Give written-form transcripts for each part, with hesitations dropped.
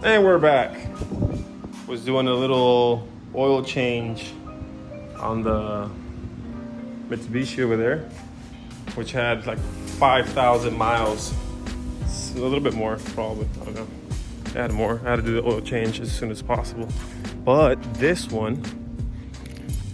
And we're back. Was doing a little oil change on the Mitsubishi over there, which had like 5,000 miles. It's a little bit more, probably. I don't know. I had more. I had to do the oil change as soon as possible. But this one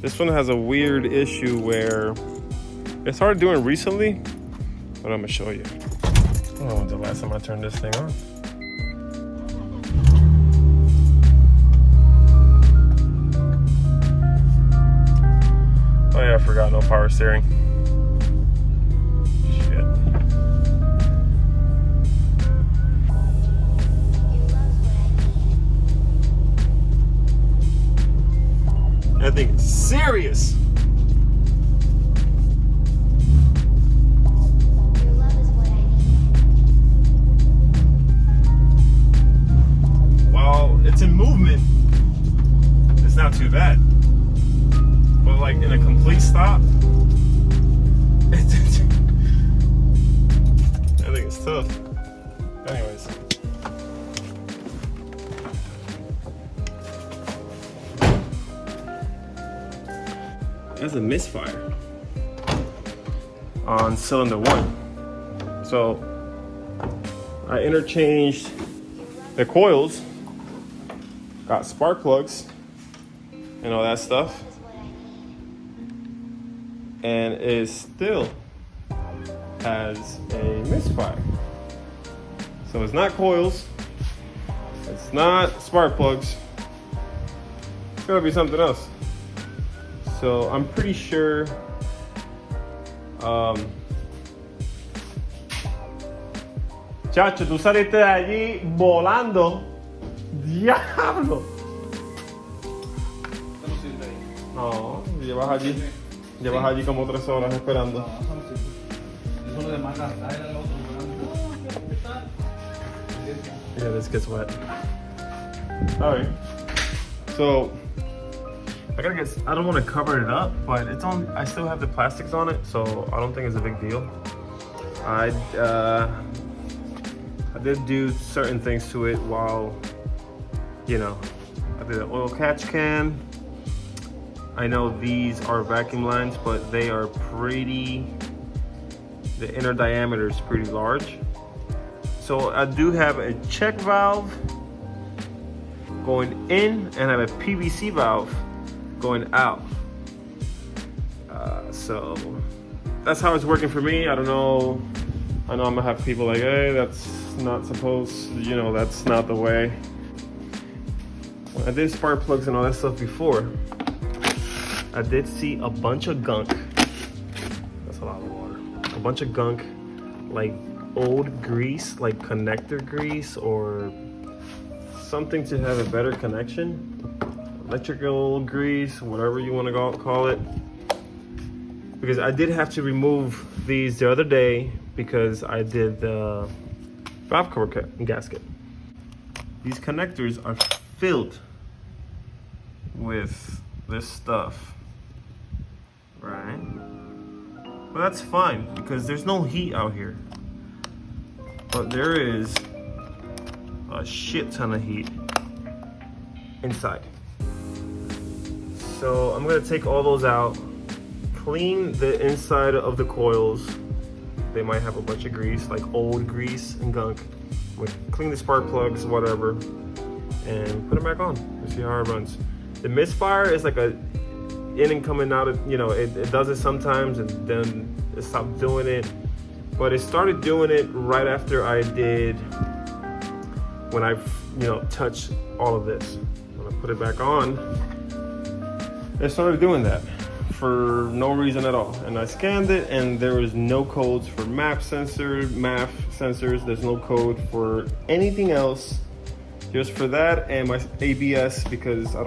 has a weird issue where it started doing recently, but I'm gonna show you. I don't know when's the last time I turned this thing on. Oh yeah, I forgot, no power steering. Shit. That thing is serious. While it's in movement, it's not too bad. But like in a complete stop, I think it's tough. Anyways. That's a misfire on cylinder 1. So I interchanged the coils, got spark plugs and all that stuff, and it still has a misfire. So it's not coils, it's not spark plugs, it's gotta be something else. So I'm pretty sure Chacho, tú saliste de allí volando. Diablo. No, llevas allí como 3 horas esperando. Yeah, this gets wet. Alright. So I don't want to cover it up, but it's on. I still have the plastics on it, so I don't think it's a big deal. I did do certain things to it while, you know, I did an oil catch can. I know these are vacuum lines, but they are pretty, the inner diameter is pretty large. So I do have a check valve going in and I have a PVC valve going out. So that's how it's working for me. I don't know. I know I'm gonna have people like, hey, that's not supposed, you know, that's not the way. When I did spark plugs and all that stuff before, I did see a bunch of gunk. That's a lot of water. A bunch of gunk, like old grease, like connector grease or something to have a better connection. Electrical grease, whatever you want to call it. Because I did have to remove these the other day because I did the valve cover gasket. These connectors are filled with this stuff, right? But that's fine because there's no heat out here. But there is a shit ton of heat inside. So I'm gonna take all those out, clean the inside of the coils. They might have a bunch of grease, like old grease and gunk. Clean the spark plugs, whatever, and put it back on and see how it runs. The misfire is like a in and coming out of, you know, it does it sometimes and then it stopped doing it. But it started doing it right after I did, when I, you know, touched all of this. When I put it back on, it started doing that for no reason at all. And I scanned it and there was no codes for MAF sensors. There's no code for anything else, just for that and my ABS, because I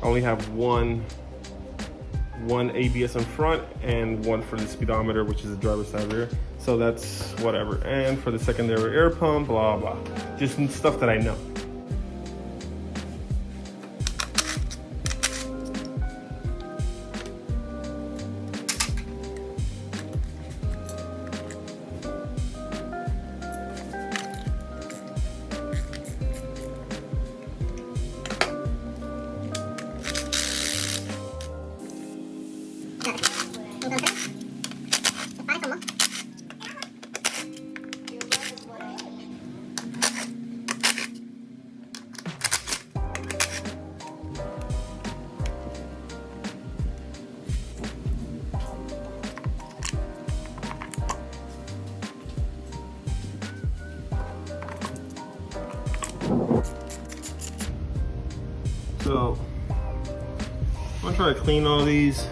only have one ABS in front and one for the speedometer, which is the driver's side rear. So that's whatever. And for the secondary air pump, blah, blah. Just stuff that I know. So I'm gonna try to clean all these.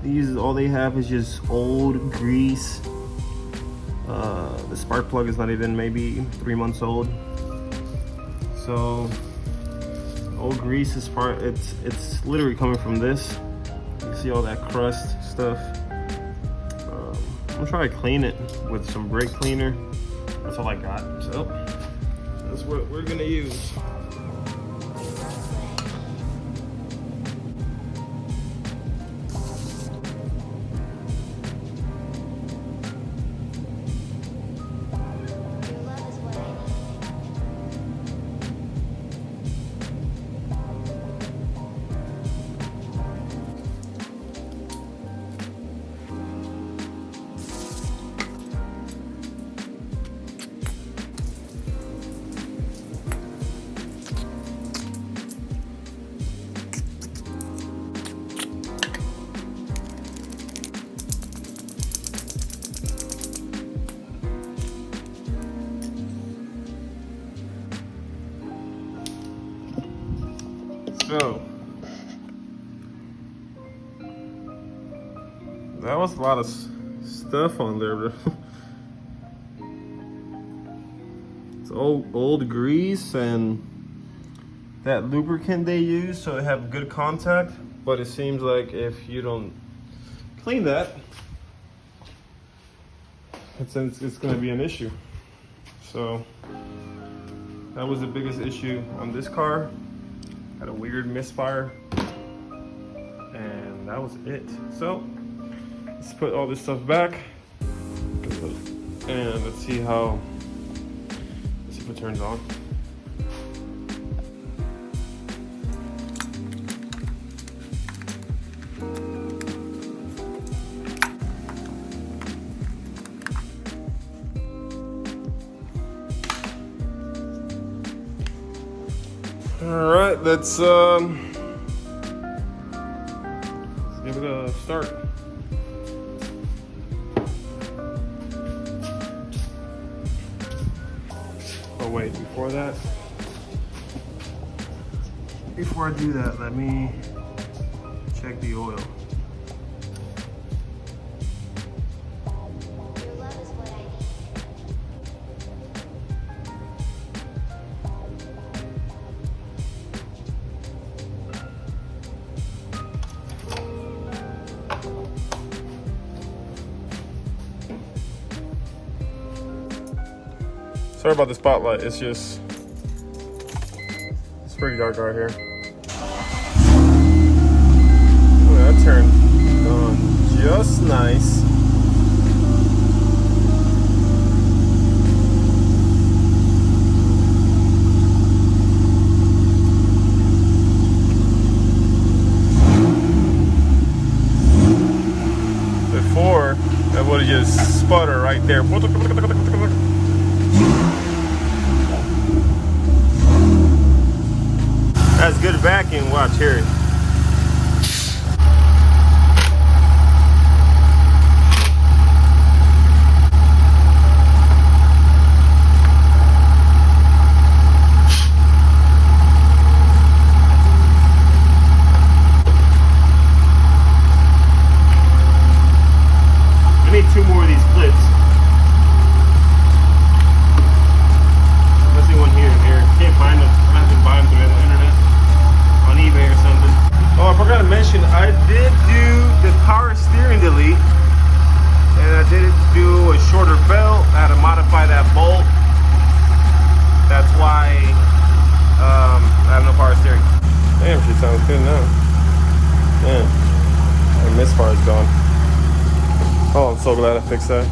These, all they have is just old grease. The spark plug is not even maybe 3 months old. So old grease is it's literally coming from this. You see all that crust stuff. I'm gonna try to clean it with some brake cleaner. That's all I got. So that's what we're gonna use. So that was a lot of stuff on there. It's old grease and that lubricant they use so it have good contact, but it seems like if you don't clean that, it's going to be an issue. So that was the biggest issue on this car. Had a weird misfire, and that was it. So let's put all this stuff back, and let's see if it turns on. All right, let's give it a start. Oh wait, before I do that, let me check the oil. Sorry about the spotlight, it's pretty dark right here. Oh, that turned on just nice. Before, that would have just sputtered right there. That's good vacuum. Watch here. I need 2 more of these clips. Let's see one here and there. Can't find them. I have to buy them through the internet. On eBay or something. Oh, I forgot to mention, I did do the power steering delete, and I did do a shorter belt. I had to modify that bolt. That's why I have no power steering. Damn, she sounds good now. Man, the misfire is gone. Oh, I'm so glad I fixed that.